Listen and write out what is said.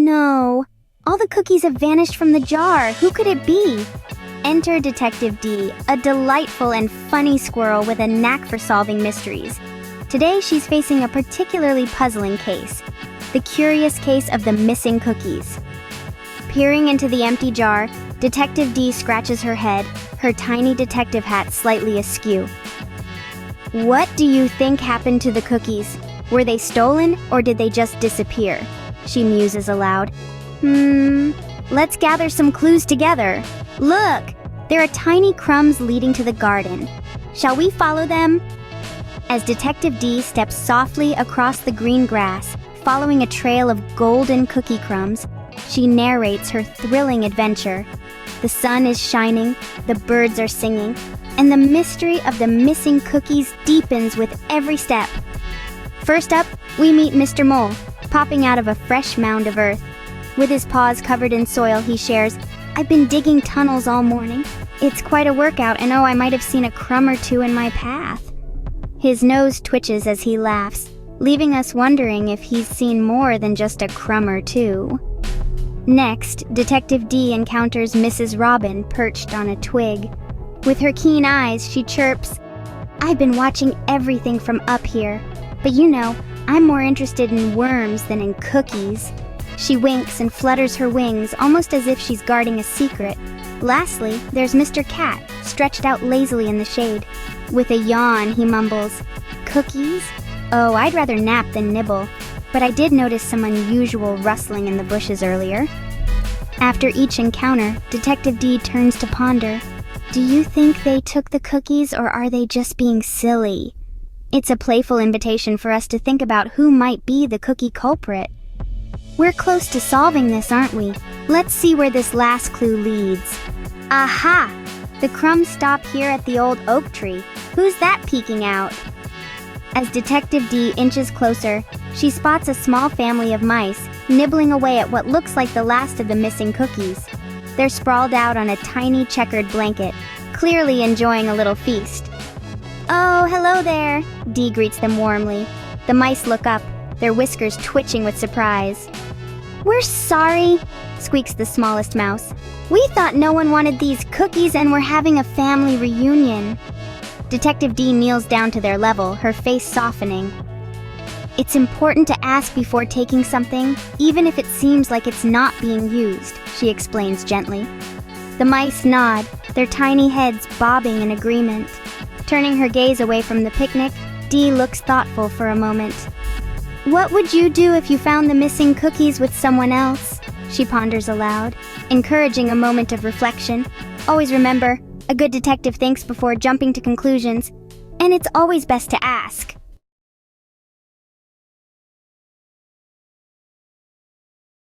no! All the cookies have vanished from the jar. Who could it be? Enter Detective D, a delightful and funny squirrel with a knack for solving mysteries. Today, she's facing a particularly puzzling case. The curious case of the missing cookies. Peering into the empty jar, Detective D scratches her head, her tiny detective hat slightly askew. What do you think happened to the cookies? Were they stolen, or did they just disappear? She muses aloud. Let's gather some clues together. Look! There are tiny crumbs leading to the garden. Shall we follow them? As Detective D steps softly across the green grass, following a trail of golden cookie crumbs, she narrates her thrilling adventure. The sun is shining, the birds are singing, and the mystery of the missing cookies deepens with every step. First up, we meet Mr. Mole, popping out of a fresh mound of earth. With his paws covered in soil, he shares, "I've been digging tunnels all morning. It's quite a workout, and oh, I might have seen a crumb or two in my path." His nose twitches as he laughs, leaving us wondering if he's seen more than just a crumb or two. Next, Detective D encounters Mrs. Robin perched on a twig. With her keen eyes, she chirps, "I've been watching everything from up here, but you know, I'm more interested in worms than in cookies." She winks and flutters her wings, almost as if she's guarding a secret. Lastly, there's Mr. Cat, stretched out lazily in the shade. With a yawn, he mumbles, "Cookies? Oh, I'd rather nap than nibble. But I did notice some unusual rustling in the bushes earlier." After each encounter, Detective D turns to ponder. Do you think they took the cookies, or are they just being silly? It's a playful invitation for us to think about who might be the cookie culprit. We're close to solving this, aren't we? Let's see where this last clue leads. Aha! The crumbs stop here at the old oak tree. Who's that peeking out? As Detective D inches closer, she spots a small family of mice nibbling away at what looks like the last of the missing cookies. They're sprawled out on a tiny checkered blanket, clearly enjoying a little feast. "Oh, hello there," D greets them warmly. The mice look up, their whiskers twitching with surprise. "We're sorry," squeaks the smallest mouse. "We thought no one wanted these cookies and we're having a family reunion." Detective D kneels down to their level, her face softening. "It's important to ask before taking something, even if it seems like it's not being used," she explains gently. The mice nod, their tiny heads bobbing in agreement. Turning her gaze away from the picnic, D looks thoughtful for a moment. "What would you do if you found the missing cookies with someone else?" she ponders aloud, encouraging a moment of reflection. Always remember, a good detective thinks before jumping to conclusions, and it's always best to ask.